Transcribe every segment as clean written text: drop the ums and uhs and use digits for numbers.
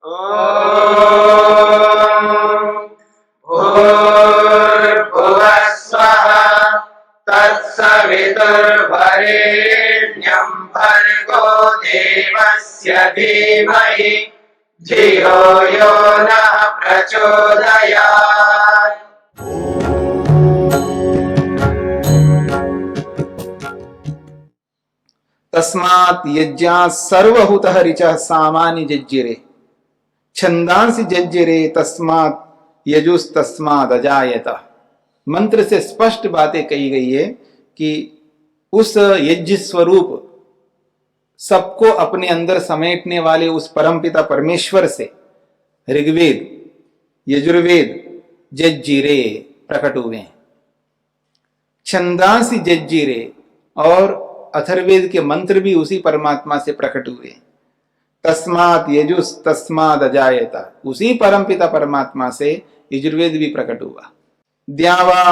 भूर्भुवः स्वः तत्सवितुर्वरेण्यं भर्गो देवस्य धीमहि धियो यो नः प्रचोदयात्। तस्मात् यज्ञात् सर्वहुतः ऋचः सामानि जज्जिरे छंदांसि जज्जिरे तस्मात् यजुस्तस्माद् अजायत। मंत्र से स्पष्ट बातें कही गई है कि उस यज्ञ स्वरूप सबको अपने अंदर समेटने वाले उस परमपिता परमेश्वर से ऋग्वेद यजुर्वेद जज्जिरे प्रकट हुए, छंदांसि जज्जिरे और अथर्वेद के मंत्र भी उसी परमात्मा से प्रकट हुए। तस्मात् यजुस् तस्माद् अजायत, उसी परमपिता परमात्मा से यजुर्वेद भी प्रकट हुआ। द्यावा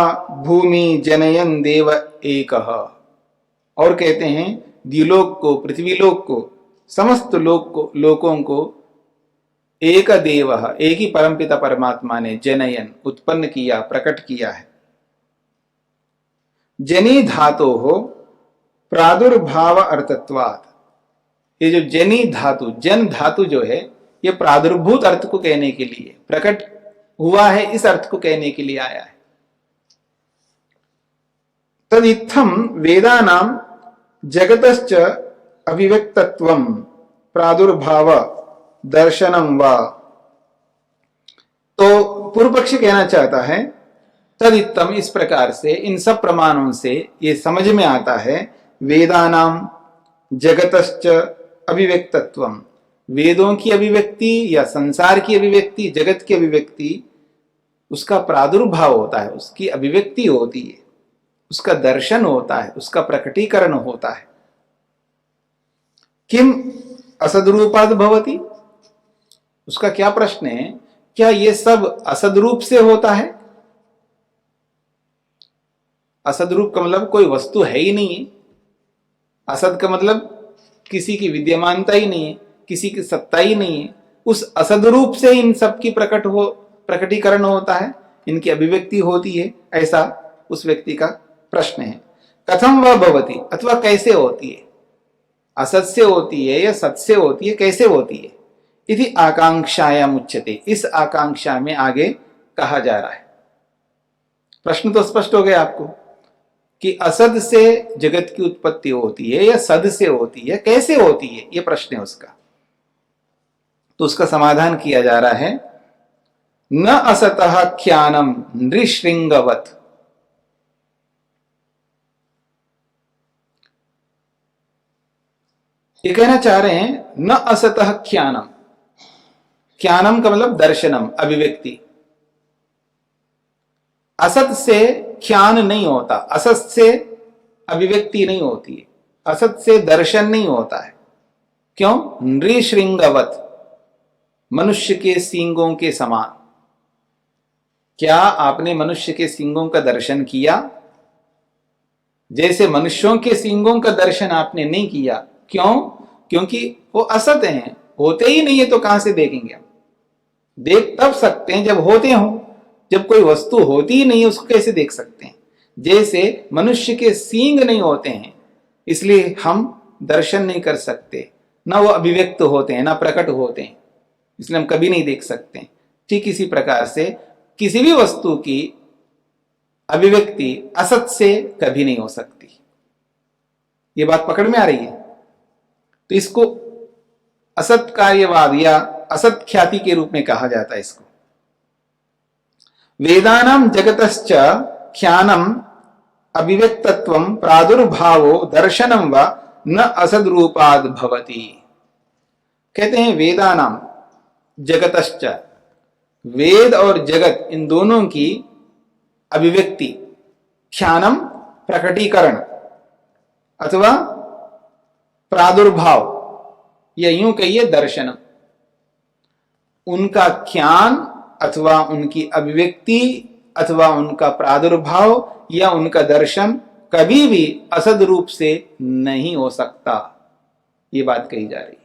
भूमि जनयन देव एकः, और कहते हैं द्युलोक को, पृथ्वीलोक को, समस्त लोकों को एक देव, एक ही परमपिता परमात्मा ने जनयन उत्पन्न किया, प्रकट किया है। जनी धातो हो प्रादुर्भाव अर्थत्वात्, ये जो जनी धातु, जन धातु जो है, ये प्रादुर्भूत अर्थ को कहने के लिए, प्रकट हुआ है इस अर्थ को कहने के लिए आया है। तदित्थम वेदानाम जगतश्च अभिव्यक्तत्वम प्रादुर्भाव दर्शनम वा। तो पूर्व पक्षी कहना चाहता है तदित्तम, इस प्रकार से इन सब प्रमाणों से ये समझ में आता है वेदानाम जगतश्च अभिव्यक्तत्वम, वेदों की अभिव्यक्ति या संसार की अभिव्यक्ति, जगत की अभिव्यक्ति, उसका प्रादुर्भाव होता है, उसकी अभिव्यक्ति होती है, उसका दर्शन होता है, उसका प्रकटीकरण होता है। किम असद्रूपाद भवति, उसका क्या प्रश्न है, क्या ये सब असद्रूप से होता है? असद्रूप का मतलब कोई वस्तु है ही नहीं है, असद का मतलब किसी की विद्यमानता ही नहीं है, किसी की सत्ता ही नहीं है। उस असद रूप से इन सब की प्रकटीकरण होता है, इनकी अभिव्यक्ति होती है, ऐसा उस व्यक्ति का प्रश्न है। कथम वह भवति, अथवा कैसे होती है, असत से होती है या सत से होती है, कैसे होती है? इति आकांक्षायाम उच्यते, इस आकांक्षा में आगे कहा जा रहा है। प्रश्न तो स्पष्ट हो गया आपको कि असद से जगत की उत्पत्ति होती है या सद से होती है, कैसे होती है, यह प्रश्न है उसका। तो उसका समाधान किया जा रहा है, न असतः ख्यानम नृशृंगवत्। ये कहना चाह रहे हैं न असतः ख्यानम, ख्यानम का मतलब दर्शनम, अभिव्यक्ति। असत से ख्यान नहीं होता, असत से अभिव्यक्ति नहीं होती है, असत से दर्शन नहीं होता है। क्यों? नृशृंगवत्, मनुष्य के सींगों के समान। क्या आपने मनुष्य के सींगों का दर्शन किया? जैसे मनुष्यों के सींगों का दर्शन आपने नहीं किया। क्यों? क्योंकि वो असत हैं, होते ही नहीं है, तो कहां से देखेंगे हम? देख तब सकते हैं जब होते हों, जब कोई वस्तु होती ही नहीं है उसको कैसे देख सकते हैं? जैसे मनुष्य के सींग नहीं होते हैं, इसलिए हम दर्शन नहीं कर सकते, ना वो अभिव्यक्त होते हैं, ना प्रकट होते हैं, इसलिए हम कभी नहीं देख सकते। ठीक इसी प्रकार से किसी भी वस्तु की अभिव्यक्ति असत से कभी नहीं हो सकती। ये बात पकड़ में आ रही है? तो इसको असत कार्यवाद या असत ख्याति के रूप में कहा जाता है इसको। वेदानाम जगतश्च ख्यानम अभिव्यक्तत्वम प्रादुर्भावो दर्शनम व न असद रूपाद भवति। कहते हैं वेदानाम जगतश्च, वेद और जगत इन दोनों की अभिव्यक्ति, ख्यानम प्रकटीकरण अथवा प्रादुर्भाव, या यूं कहिए दर्शनम, उनका ज्ञान अथवा उनकी अभिव्यक्ति अथवा उनका प्रादुर्भाव या उनका दर्शन कभी भी असद रूप से नहीं हो सकता। ये बात कही जा रही है।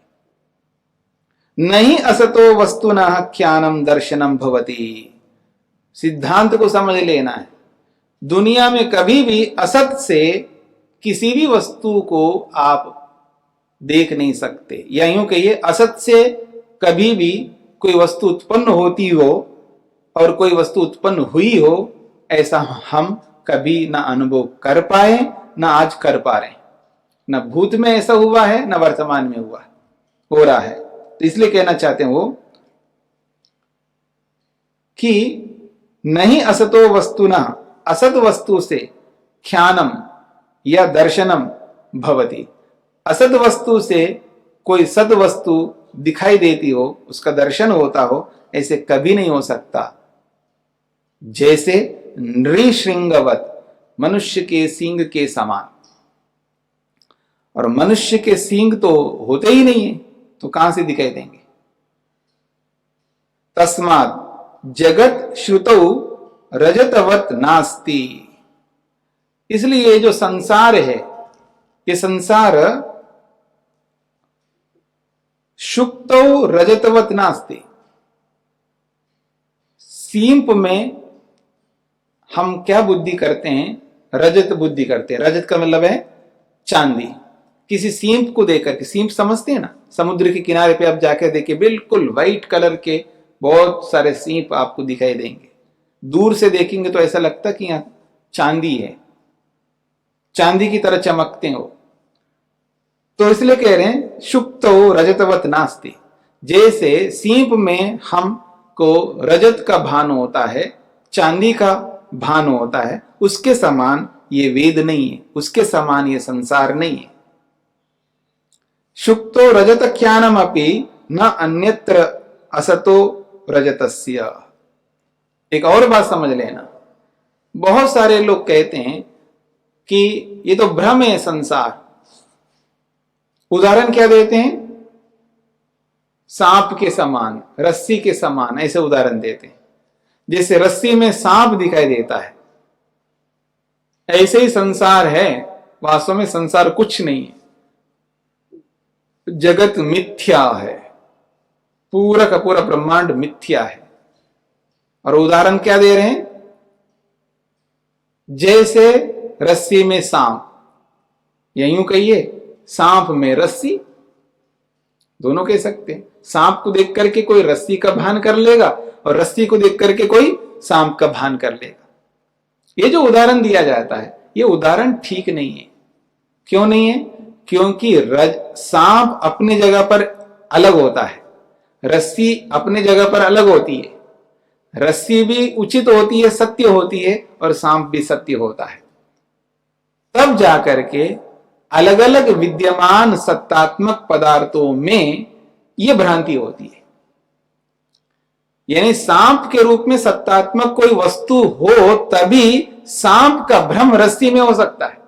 नहीं असतो वस्तुनः ज्ञानम दर्शनम भवति। सिद्धांत को समझ लेना है। दुनिया में कभी भी असत से किसी भी वस्तु को आप देख नहीं सकते, या यूं कहिए असत से कभी भी कोई वस्तु उत्पन्न होती हो और कोई वस्तु उत्पन्न हुई हो, ऐसा हम कभी ना अनुभव कर पाए, ना आज कर पा रहे हैं। न भूत में ऐसा हुआ है, न वर्तमान में हो रहा है। तो इसलिए कहना चाहते हैं वो कि नहीं असतो वस्तुना, असत वस्तु से ख्यानम या दर्शनम भवति। असत वस्तु से कोई सद वस्तु दिखाई देती हो, उसका दर्शन होता हो, ऐसे कभी नहीं हो सकता। जैसे नृशृंगवत, मनुष्य के सींग के समान। और मनुष्य के सींग तो होते ही नहीं है, तो कहां से दिखाई देंगे। तस्मात् जगत श्रुतौ रजतवत नास्ति। इसलिए ये जो संसार है, ये संसार शुक्तौ रजतवत नास्ति। सींप में हम क्या बुद्धि करते हैं, रजत बुद्धि करते हैं। रजत का मतलब है चांदी। किसी सींप को देखकर के, सींप समझते हैं ना, समुद्र के किनारे पे आप जाकर देखिए, बिल्कुल व्हाइट कलर के बहुत सारे सींप आपको दिखाई देंगे। दूर से देखेंगे तो ऐसा लगता कि यहां चांदी है, चांदी की तरह चमकते हो। तो इसलिए कह रहे हैं शुक्तो रजतवत नास्ति। जैसे सींप में हमको रजत का भान होता है, चांदी का भान होता है, उसके समान ये वेद नहीं है, उसके समान ये संसार नहीं है। शुक्तो रजत ज्ञानम अपि न अन्यत्र असतो रजतस्य। एक और बात समझ लेना, बहुत सारे लोग कहते हैं कि ये तो भ्रम है संसार। उदाहरण क्या देते हैं, सांप के समान, रस्सी के समान, ऐसे उदाहरण देते हैं। जैसे रस्सी में सांप दिखाई देता है, ऐसे ही संसार है। वास्तव में संसार कुछ नहीं है, जगत मिथ्या है, पूरा का पूरा ब्रह्मांड मिथ्या है। और उदाहरण क्या दे रहे हैं, जैसे रस्सी में सांप, या यूं कहिए सांप में रस्सी, दोनों कह सकते हैं। सांप को देख करके कोई रस्सी का भान कर लेगा और रस्सी को देख करके कोई सांप का भान कर लेगा। ये जो उदाहरण दिया जाता है, ये उदाहरण ठीक नहीं है। क्यों नहीं है? क्योंकि सांप अपने जगह पर अलग होता है, रस्सी अपने जगह पर अलग होती है। रस्सी भी उचित होती है, सत्य होती है, और सांप भी सत्य होता है। तब जाकर के अलग अलग विद्यमान सत्तात्मक पदार्थों में यह भ्रांति होती है। यानी सांप के रूप में सत्तात्मक कोई वस्तु हो तभी सांप का भ्रम रस्सी में हो सकता है।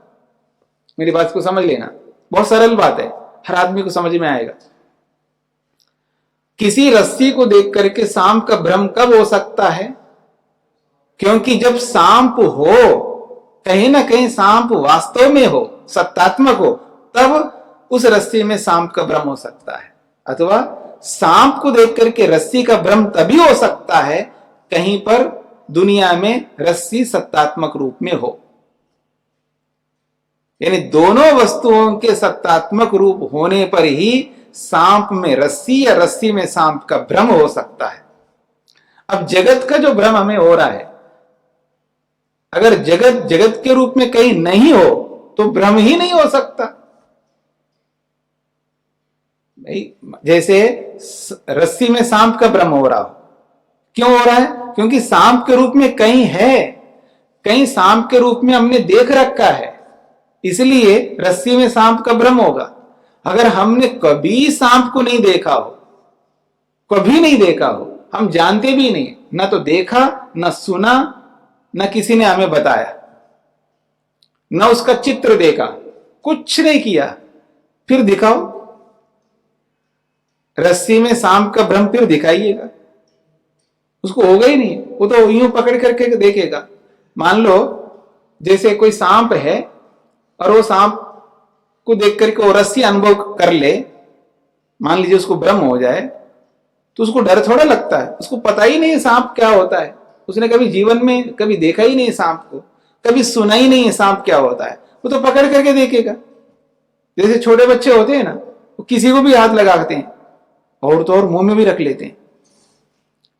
मेरी बात को समझ लेना, बहुत सरल बात है, हर आदमी को समझ में आएगा। किसी रस्सी को देख करके सांप का भ्रम कब हो सकता है? क्योंकि जब सांप हो, कहीं ना कहीं सांप वास्तव में हो, सत्तात्मक हो, तब उस रस्सी में सांप का भ्रम हो सकता है। अथवा सांप को देख करके रस्सी का भ्रम तभी हो सकता है कहीं पर दुनिया में रस्सी सत्तात्मक रूप में हो। यानी दोनों वस्तुओं के सत्तात्मक रूप होने पर ही सांप में रस्सी या रस्सी में सांप का भ्रम हो सकता है। अब जगत का जो भ्रम हमें हो रहा है, अगर जगत जगत के रूप में कहीं नहीं हो तो भ्रम ही नहीं हो सकता। जैसे रस्सी में सांप का भ्रम हो रहा हो, क्यों हो रहा है? क्योंकि सांप के रूप में कहीं है, कहीं सांप के रूप में हमने देख रखा है, इसलिए रस्सी में सांप का भ्रम होगा। अगर हमने कभी सांप को नहीं देखा हो, कभी नहीं देखा हो, हम जानते भी नहीं, ना तो देखा, ना सुना, ना किसी ने हमें बताया, ना उसका चित्र देखा, कुछ नहीं किया, फिर दिखाओ रस्सी में सांप का भ्रम, फिर दिखाइएगा, उसको होगा ही नहीं। वो तो यूं पकड़ करके देखेगा। मान लो जैसे कोई सांप है और वो सांप को देख करके वो रस्सी अनुभव कर ले, मान लीजिए उसको भ्रम हो जाए, तो उसको डर थोड़ा लगता है, उसको पता ही नहीं सांप क्या होता है, उसने कभी जीवन में कभी देखा ही नहीं सांप को, कभी सुना ही नहीं है सांप क्या होता है, वो तो पकड़ करके देखेगा। जैसे छोटे बच्चे होते हैं ना, वो किसी को भी हाथ लगाते हैं और तो और मुंह में भी रख लेते हैं,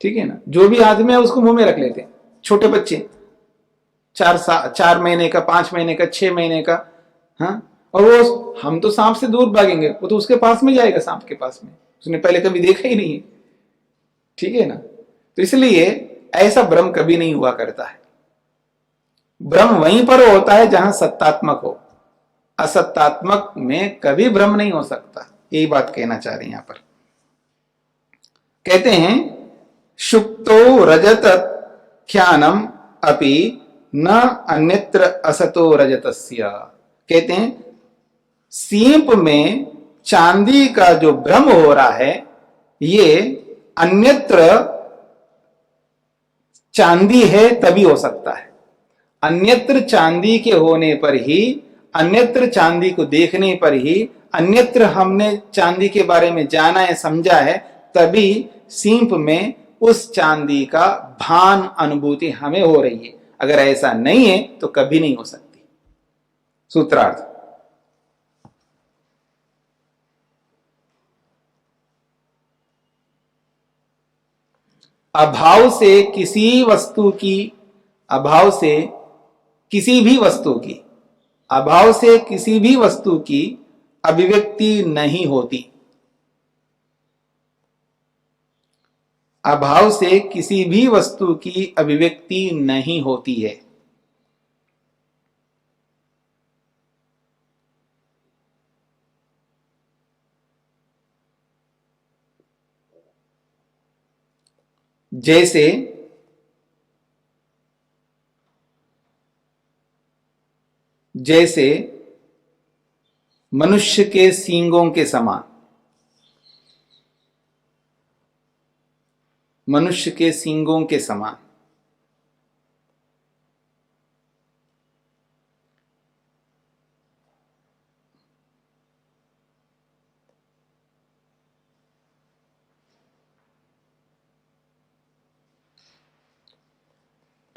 ठीक है ना, जो भी हाथ में है उसको मुंह में रख लेते हैं छोटे बच्चे, 4 महीने का, 5 महीने का, 6 महीने का। हाँ, और वो हम तो सांप से दूर भागेंगे, वो तो उसके पास में जाएगा, सांप के पास में, उसने पहले कभी देखा ही नहीं है, ठीक है ना। तो इसलिए ऐसा भ्रम कभी नहीं हुआ करता है। भ्रम वहीं पर होता है जहां सत्तात्मक हो, असत्तात्मक में कभी भ्रम नहीं हो सकता। यही बात कहना चाह रहे हैं यहां पर। कहते हैं शुक्तो रजत ख्यानम अपि न अन्यत्र असतो रजतस्य। कहते हैं सीप में चांदी का जो भ्रम हो रहा है, ये अन्यत्र चांदी है तभी हो सकता है। अन्यत्र चांदी के होने पर ही, अन्यत्र चांदी को देखने पर ही, अन्यत्र हमने चांदी के बारे में जाना है, समझा है, तभी सीप में उस चांदी का भान, अनुभूति हमें हो रही है। अगर ऐसा नहीं है तो कभी नहीं हो सकती। सूत्रार्थ। अभाव से किसी वस्तु की, अभाव से किसी भी वस्तु की, अभाव से किसी भी वस्तु की अभिव्यक्ति नहीं होती। अभाव से किसी भी वस्तु की अभिव्यक्ति नहीं होती है। जैसे जैसे मनुष्य के सींगों के समान, मनुष्य के सींगों के समान।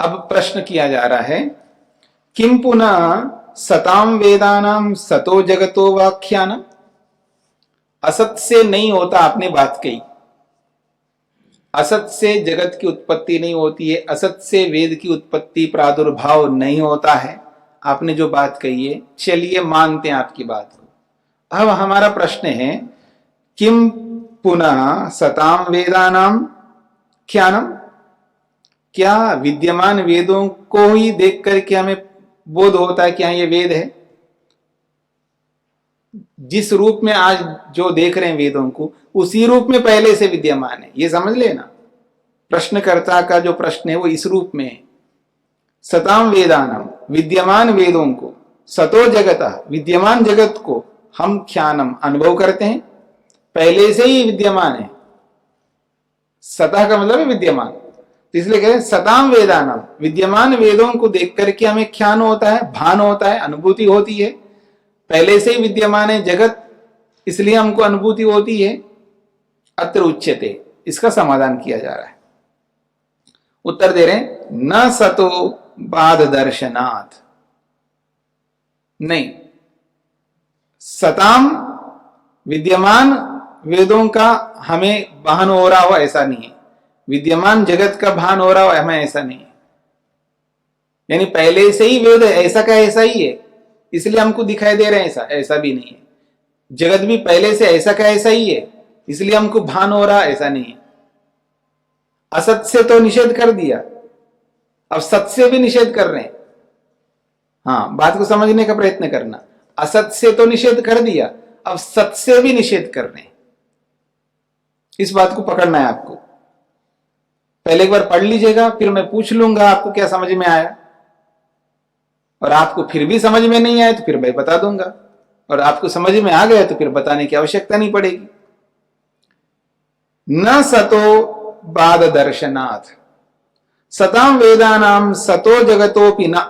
अब प्रश्न किया जा रहा है, किम पुनः सताम वेदानाम सतो जगतो व्याख्यानम। असत से नहीं होता, आपने बात कही, असत से जगत की उत्पत्ति नहीं होती है, असत से वेद की उत्पत्ति प्रादुर्भाव नहीं होता है, आपने जो बात कही है, चलिए मानते हैं आपकी बात को। अब हमारा प्रश्न है, किम पुनः सताम वेदानाम ख्यानम। क्या विद्यमान वेदों को ही देख करके हमें बोध होता है कि हाँ ये वेद है? जिस रूप में आज जो देख रहे हैं वेदों को, उसी रूप में पहले से विद्यमान है, ये समझ लेना। प्रश्नकर्ता का जो प्रश्न है वो इस रूप में है। सताम वेदानम, विद्यमान वेदों को, सतो जगता, विद्यमान जगत को हम ख्यानम, अनुभव करते हैं, पहले से ही विद्यमान है। सतह का मतलब है विद्यमान, तो इसलिए कहते हैं सताम वेदानम, विद्यमान वेदों को देख करके हमें ख्यान होता है, भान होता है, अनुभूति होती है। पहले से ही विद्यमान है जगत, इसलिए हमको अनुभूति होती है। अत्र उच्यते, इसका समाधान किया जा रहा है। उत्तर दे रहे हैं, न सतो बाध दर्शनात्। नहीं, सताम विद्यमान वेदों का हमें भान हो रहा हो ऐसा नहीं है, विद्यमान जगत का भान हो रहा हो हमें ऐसा नहीं है। यानी पहले से ही वेद ऐसा का ऐसा ही है, इसलिए हमको दिखाई दे रहे हैं, ऐसा भी नहीं है। जगत भी पहले से ऐसा का ऐसा ही है, इसलिए हमको भान हो रहा, ऐसा नहीं है। असत से तो निषेध कर दिया, अब सत से भी निषेध कर रहे हैं। हाँ, बात को समझने का प्रयत्न करना। असत से तो निषेध कर दिया, अब सत से भी निषेध कर रहे हैं। इस बात को पकड़ना है आपको। पहले एक बार पढ़ लीजिएगा, फिर मैं पूछ लूंगा आपको क्या समझ में आया, और आपको फिर भी समझ में नहीं आया तो फिर मैं बता दूंगा, और आपको समझ में आ गया तो फिर बताने की आवश्यकता नहीं पड़ेगी। न सतो बाध दर्शनाथ, सताम वेदानाम सतो जगतोपि न।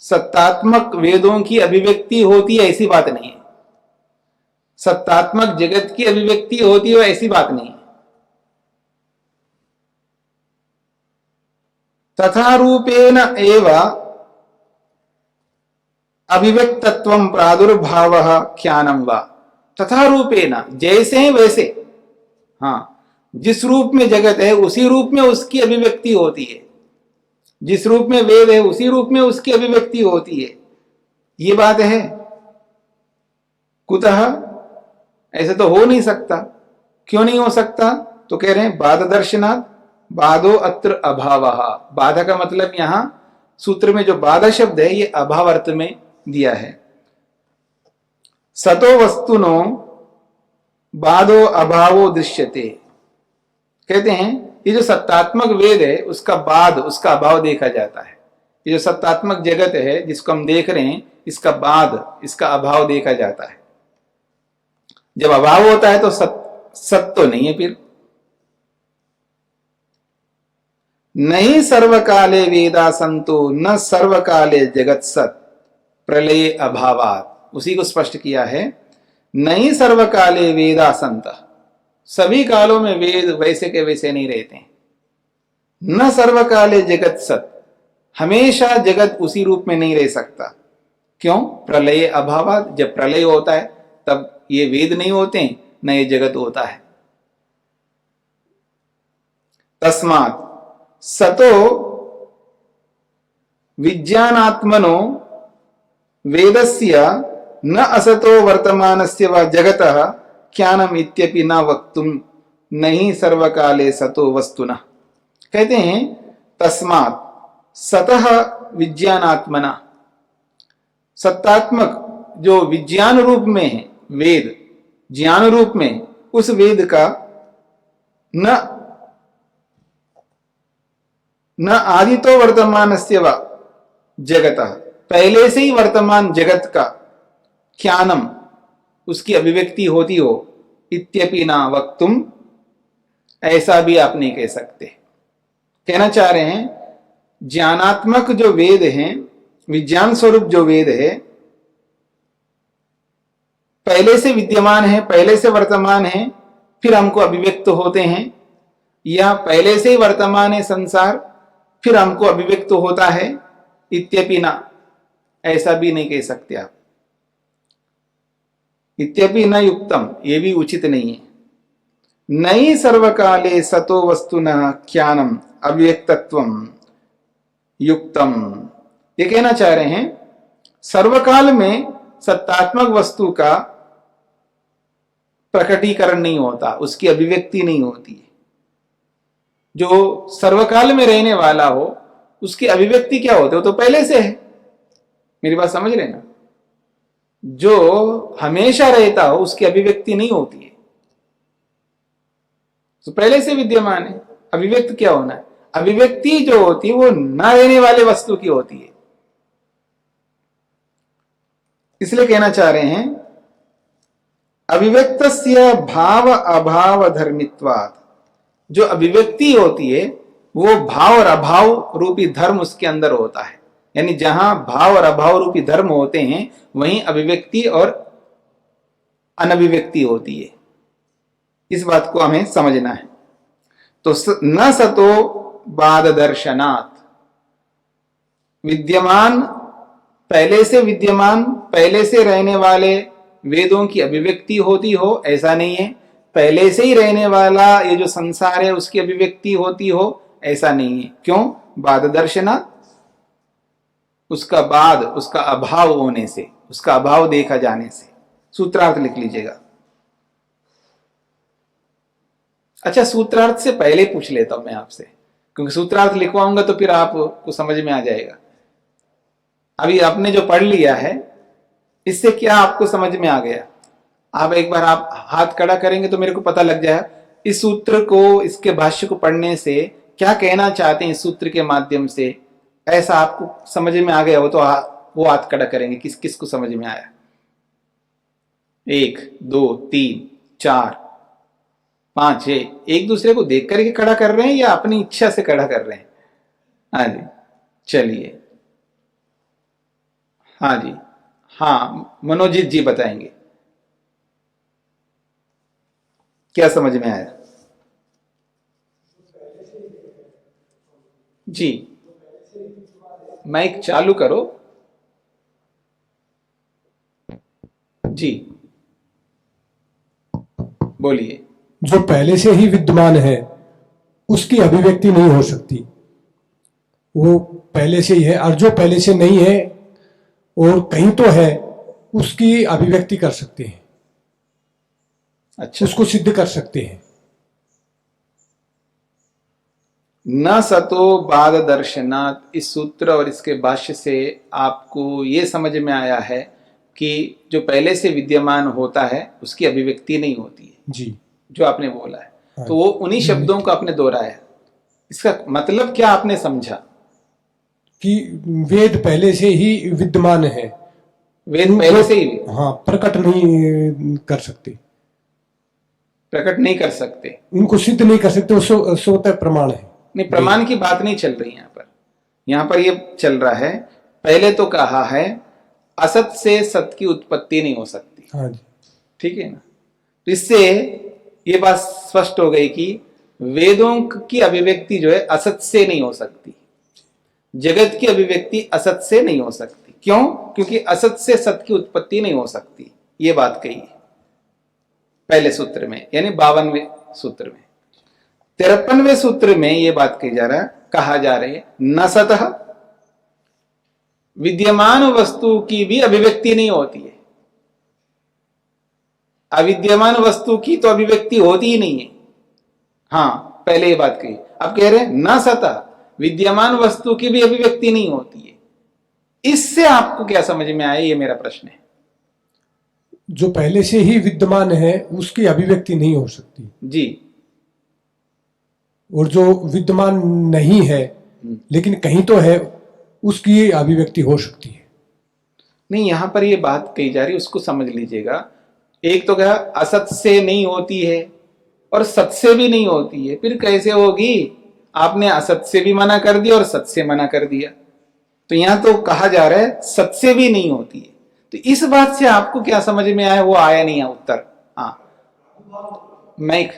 सत्तात्मक वेदों की अभिव्यक्ति होती है ऐसी बात नहीं है, सत्तात्मक जगत की अभिव्यक्ति होती है ऐसी बात नहीं है। तथा रूपेण एव अभिव्यक्तत्वं प्रादुर्भावः ख्यानं वा। तथा रूपेण, जैसे हैं वैसे, हाँ, जिस रूप में जगत है उसी रूप में उसकी अभिव्यक्ति होती है, जिस रूप में वेद है उसी रूप में उसकी अभिव्यक्ति होती है। ये बात है। कुतः, ऐसे तो हो नहीं सकता। क्यों नहीं हो सकता? तो कह रहे हैं बाध दर्शनात् बाधो अत्र अभावः। बाधा का मतलब यहां सूत्र में जो बाधा शब्द है ये अभाव अर्थ में दिया है। सतो वस्तुनो बाधो अभावो दृश्यते। कहते हैं ये जो सत्तात्मक वेद है उसका बाध, उसका अभाव देखा जाता है। ये जो सत्तात्मक जगत है जिसको हम देख रहे हैं, इसका बाध, इसका अभाव देखा जाता है। जब अभाव होता है तो सत तो नहीं है। फिर नहीं सर्वकाले वेदा संतो न सर्वकाले जगत सत प्रलय अभावात। उसी को स्पष्ट किया है। नहीं सर्वकाले वेदा संत, सभी कालों में वेद वैसे के वैसे नहीं रहते। न सर्वकाले जगत सत, हमेशा जगत उसी रूप में नहीं रह सकता। क्यों? प्रलय अभावात। जब प्रलय होता है तब ये वेद नहीं होते, न ये जगत होता है। तस्मात् सतो विज्ञानात्मनो वेदस्य न असतो वर्तमानस्य व जगतः ज्ञानम इत्यपि न वक्तुम नहीं सर्वकाले सतो वस्तुनः। कहते हैं तस्मात् सतः विज्ञानात्मना, सत्तात्मक जो विज्ञान रूप में है वेद, ज्ञान रूप में, उस वेद का न आदितो वर्तमानस्य व जगतः, पहले से ही वर्तमान जगत का ज्ञानम, उसकी अभिव्यक्ति होती हो, इत्यपि ना वक्तुम, ऐसा भी आप नहीं कह सकते। कहना चाह रहे हैं ज्ञानात्मक जो वेद हैं, विज्ञान स्वरूप जो वेद है, पहले से विद्यमान है, पहले से वर्तमान है, फिर हमको अभिव्यक्त होते हैं, या पहले से ही वर्तमान है संसार, फिर हमको अभिव्यक्त होता है, इत्यपि ना, ऐसा भी नहीं कह सकते आप। इत्यपि न युक्तम, ये भी उचित नहीं है। नई सर्वकाले सतो वस्तुनः ज्ञानम अव्यक्तत्वम युक्तम। ये कहना चाह रहे हैं सर्वकाल में सत्तात्मक वस्तु का प्रकटीकरण नहीं होता, उसकी अभिव्यक्ति नहीं होती है। जो सर्वकाल में रहने वाला हो उसकी अभिव्यक्ति क्या होती है? वो तो पहले से है। मेरी बात समझ रहे ना? जो हमेशा रहता हो उसकी अभिव्यक्ति नहीं होती है, तो पहले से विद्यमान है। अभिव्यक्त क्या होना है? अभिव्यक्ति जो होती है वो न रहने वाले वस्तु की होती है। इसलिए कहना चाह रहे हैं अभिव्यक्तस्य भाव अभाव धर्मित्वात्, जो अभिव्यक्ति होती है वो भाव और अभाव रूपी धर्म उसके अंदर होता है। यानी जहां भाव और अभाव रूपी धर्म होते हैं वहीं अभिव्यक्ति और अनभिव्यक्ति होती है। इस बात को हमें समझना है। तो न सतो बाध दर्शनात्, विद्यमान, पहले से विद्यमान, पहले से रहने वाले वेदों की अभिव्यक्ति होती हो, ऐसा नहीं है। पहले से ही रहने वाला ये जो संसार है उसकी अभिव्यक्ति होती हो, ऐसा नहीं है। क्यों? बाध दर्शनात्, उसका बाद, उसका अभाव होने से, उसका अभाव देखा जाने से। सूत्रार्थ लिख लीजिएगा। अच्छा, सूत्रार्थ से पहले पूछ लेता हूं मैं आपसे, क्योंकि सूत्रार्थ लिखवाऊंगा तो फिर आपको समझ में आ जाएगा। अभी आपने जो पढ़ लिया है इससे क्या आपको समझ में आ गया? आप एक बार आप हाथ खड़ा करेंगे तो मेरे को पता लग जाए इस सूत्र को, इसके भाष्य को पढ़ने से क्या कहना चाहते हैं इस सूत्र के माध्यम से। ऐसा आपको समझ में आ गया हो तो वो हाथ खड़ा करेंगे किस किस को समझ में आया। 1 2 3 4 5 6, एक दूसरे को देख करके खड़ा कर रहे हैं या अपनी इच्छा से खड़ा कर रहे हैं? हाँ जी, चलिए। हाँ जी, हाँ, मनोजीत जी बताएंगे क्या समझ में आया। जी, माइक चालू करो। जी बोलिए। जो पहले से ही विद्यमान है उसकी अभिव्यक्ति नहीं हो सकती, वो पहले से ही है, और जो पहले से नहीं है और कहीं तो है उसकी अभिव्यक्ति कर सकते हैं, अच्छा, उसको सिद्ध कर सकते हैं। न सतो बाद दर्शनात्, इस सूत्र और इसके भाष्य से आपको ये समझ में आया है कि जो पहले से विद्यमान होता है उसकी अभिव्यक्ति नहीं होती है, जी, जो आपने बोला है। हाँ। तो वो उन्हीं शब्दों को आपने दोहराया। इसका मतलब क्या आपने समझा? कि वेद पहले से ही विद्यमान है, वेद पहले से ही हाँ प्रकट नहीं कर सकते, प्रकट नहीं कर सकते, उनको सिद्ध नहीं कर सकते, वो स्वतः प्रमाण है। नहीं, प्रमाण की बात नहीं चल रही यहाँ पर। यहाँ पर ये चल रहा है, पहले तो कहा है असत से सत की उत्पत्ति नहीं हो सकती। हाँ जी, ठीक है ना? तो इससे ये बात स्पष्ट हो गई कि वेदों की अभिव्यक्ति जो है असत से नहीं हो सकती, जगत की अभिव्यक्ति असत से नहीं हो सकती। क्यों? क्योंकि असत से सत की उत्पत्ति नहीं हो सकती। ये बात कही है पहले सूत्र में, यानी 52वें सूत्र में। 53वें सूत्र में ये बात कहा जा रही है न सतः, विद्यमान वस्तु की भी अभिव्यक्ति नहीं होती है। अविद्यमान वस्तु की तो अभिव्यक्ति होती ही नहीं है। हाँ, पहले ये बात कही। अब कह रहे हैं न सतः, विद्यमान वस्तु की भी अभिव्यक्ति नहीं होती है। इससे आपको क्या समझ में आया, ये मेरा प्रश्न है। जो पहले से ही विद्यमान है उसकी अभिव्यक्ति नहीं हो सकती जी, और जो विद्यमान नहीं है लेकिन कहीं तो है उसकी अभिव्यक्ति हो सकती है। नहीं, यहां पर ये बात कही जा रही है, उसको समझ लीजिएगा। एक तो क्या असत से नहीं होती है और सत से भी नहीं होती है, फिर कैसे होगी? आपने असत से भी मना कर दिया और सत से मना कर दिया। तो यहां तो कहा जा रहा है सत से भी नहीं होती है। तो इस बात से आपको क्या समझ में आया, वो आया नहीं है उत्तर। हाँ माइक।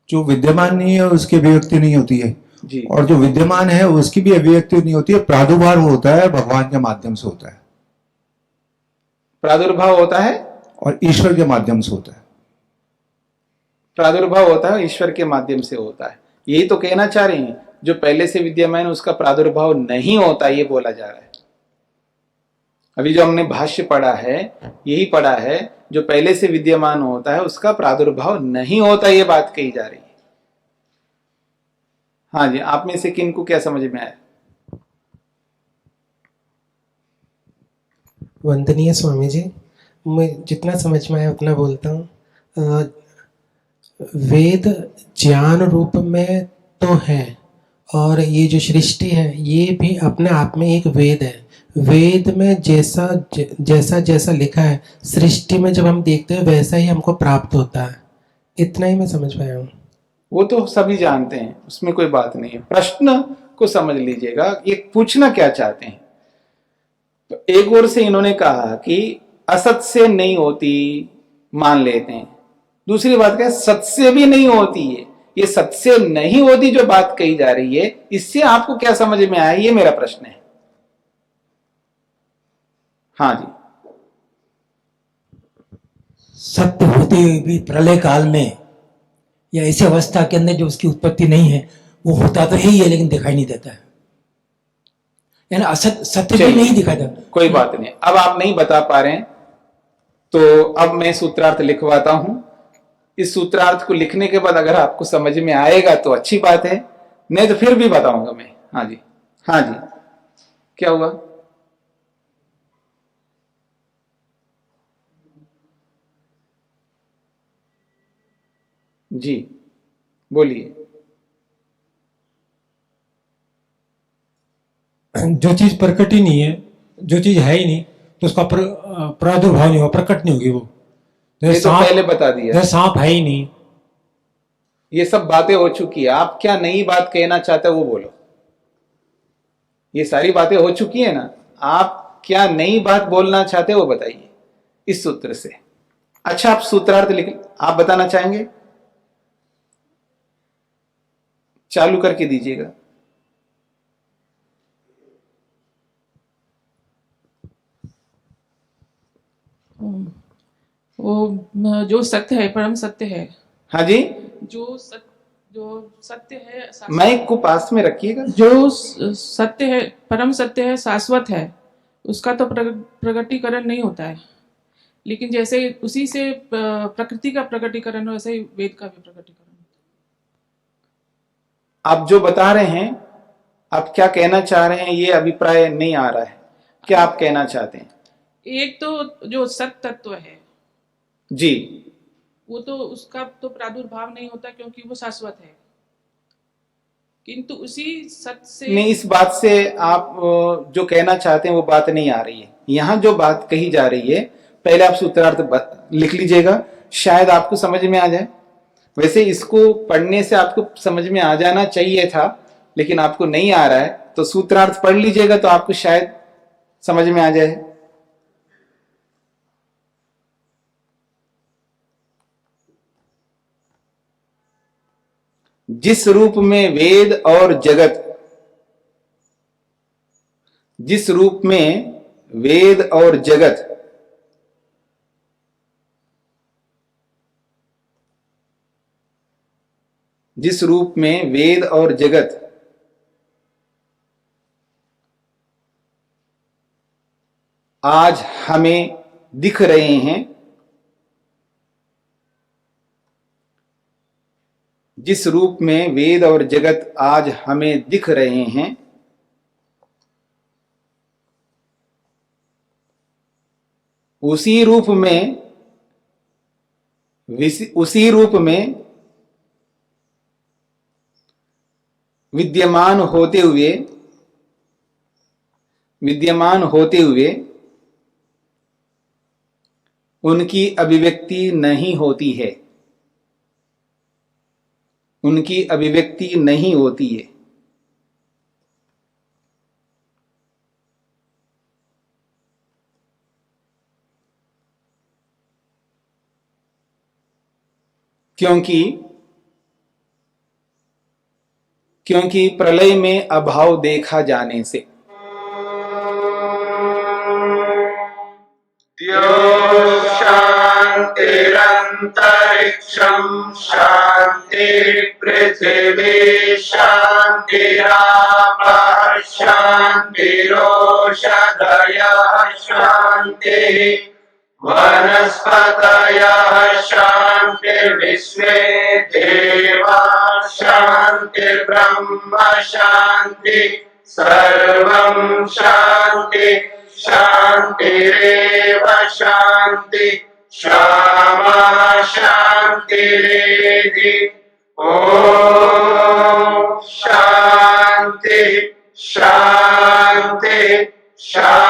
जो विद्यमान नहीं है उसकी अभिव्यक्ति नहीं होती है, जी, और जो विद्यमान है उसकी भी अभिव्यक्ति नहीं होती है। प्रादुर्भाव होता है भगवान के माध्यम से होता है, प्रादुर्भाव होता है और ईश्वर के माध्यम से होता है। प्रादुर्भाव होता है ईश्वर के माध्यम से होता है। यही तो कहना चाह रहे हैं, जो पहले से विद्यमान है उसका प्रादुर्भाव नहीं होता, ये बोला जा रहा है। अभी जो हमने भाष्य पढ़ा है, यही पढ़ा है, जो पहले से विद्यमान होता है उसका प्रादुर्भाव नहीं होता, ये बात कही जा रही है। हाँ जी, आप में से किन को क्या समझ में आया? वंदनीय स्वामी जी, मैं जितना समझ में आया उतना बोलता हूँ। वेद ज्ञान रूप में तो है, और ये जो सृष्टि है ये भी अपने आप में एक वेद है। वेद में जैसा जैसा लिखा है सृष्टि में जब हम देखते हैं वैसा ही हमको प्राप्त होता है। इतना ही मैं समझ पाया हूँ। वो तो सभी जानते हैं, उसमें कोई बात नहीं है। प्रश्न को समझ लीजिएगा, ये पूछना क्या चाहते हैं। तो एक ओर से इन्होंने कहा कि असत से नहीं होती, मान लेते हैं। दूसरी बात क्या है, सत से भी नहीं होती है। ये सत से नहीं होती जो बात कही जा रही है, इससे आपको क्या समझ में आया, ये मेरा प्रश्न है। हाँ जी, सत्य होते हुए भी प्रलय काल में या ऐसी अवस्था के अंदर जो उसकी उत्पत्ति नहीं है, वो होता तो ही है लेकिन दिखाई नहीं देता है, यानी असत सत्य भी नहीं दिखाई देता। कोई बात नहीं। अब आप नहीं बता पा रहे हैं तो अब मैं सूत्रार्थ लिखवाता हूं। इस सूत्रार्थ को लिखने के बाद अगर आपको समझ में आएगा तो अच्छी बात है, नहीं तो फिर भी बताऊंगा मैं। हाँ जी, हाँ जी, क्या हुआ? जी बोलिए। जो चीज प्रकट ही नहीं है, जो चीज है ही नहीं, तो उसका प्रादुर्भाव नहीं होगा, प्रकट नहीं होगी वो। ये तो पहले बता दिया, जैसे सांप है ही नहीं। ये सब बातें हो चुकी है। आप क्या नई बात कहना चाहते हो वो बोलो। ये सारी बातें हो चुकी है ना, आप क्या नई बात बोलना चाहते हो वो बताइए इस सूत्र से। अच्छा, आप सूत्रार्थ लिख, आप बताना चाहेंगे? चालू करके दीजिएगा। वो जो सत्य है, परम सत्य है, हाँ जी, जो सत्य है, माइक को पास में रखिएगा। जो सत्य है, परम सत्य है, शाश्वत है, उसका तो प्रकटीकरण नहीं होता है। लेकिन जैसे उसी से प्रकृति का प्रकटीकरण हो, वैसे ही वेद का भी प्रकटीकरण होता आप जो बता रहे हैं, आप क्या कहना चाह रहे हैं, ये अभिप्राय नहीं आ रहा है। क्या आप कहना चाहते हैं? है। एक तो जो सत्य तत्व है, जी, वो तो उसका तो प्रादुर्भाव नहीं होता क्योंकि वो शाश्वत है। किंतु उसी सत्य से नहीं, इस बात से आप जो कहना चाहते हैं वो बात नहीं आ रही है। यहां जो बात कही जा रही है, पहले आप सूत्रार्थ लिख लीजिएगा, शायद आपको समझ में आ जाए। वैसे इसको पढ़ने से आपको समझ में आ जाना चाहिए था, लेकिन आपको नहीं आ रहा है, तो सूत्रार्थ पढ़ लीजिएगा तो आपको शायद समझ में आ जाए। जिस रूप में वेद और जगत, जिस रूप में वेद और जगत जिस रूप में वेद और जगत आज हमें दिख रहे हैं, जिस रूप में वेद और जगत आज हमें दिख रहे हैं, उसी रूप में विद्यमान होते हुए उनकी अभिव्यक्ति नहीं होती है, उनकी अभिव्यक्ति नहीं होती है। क्योंकि प्रलय में अभाव देखा जाने से। शान्तिरन्तरिक्षं शान्ति पृथिवी शान्तिरापः शान्तिरोषधयः शान्तिः वनस्पतयः शान्तिर्विश्वे देवाः शान्तिर्ब्रह्म शान्ति सर्वं शान्ति शान्तिरेव शान्ति क्षमा शान्तिरेधि ॐ शान्ति शान्ति शान्ति।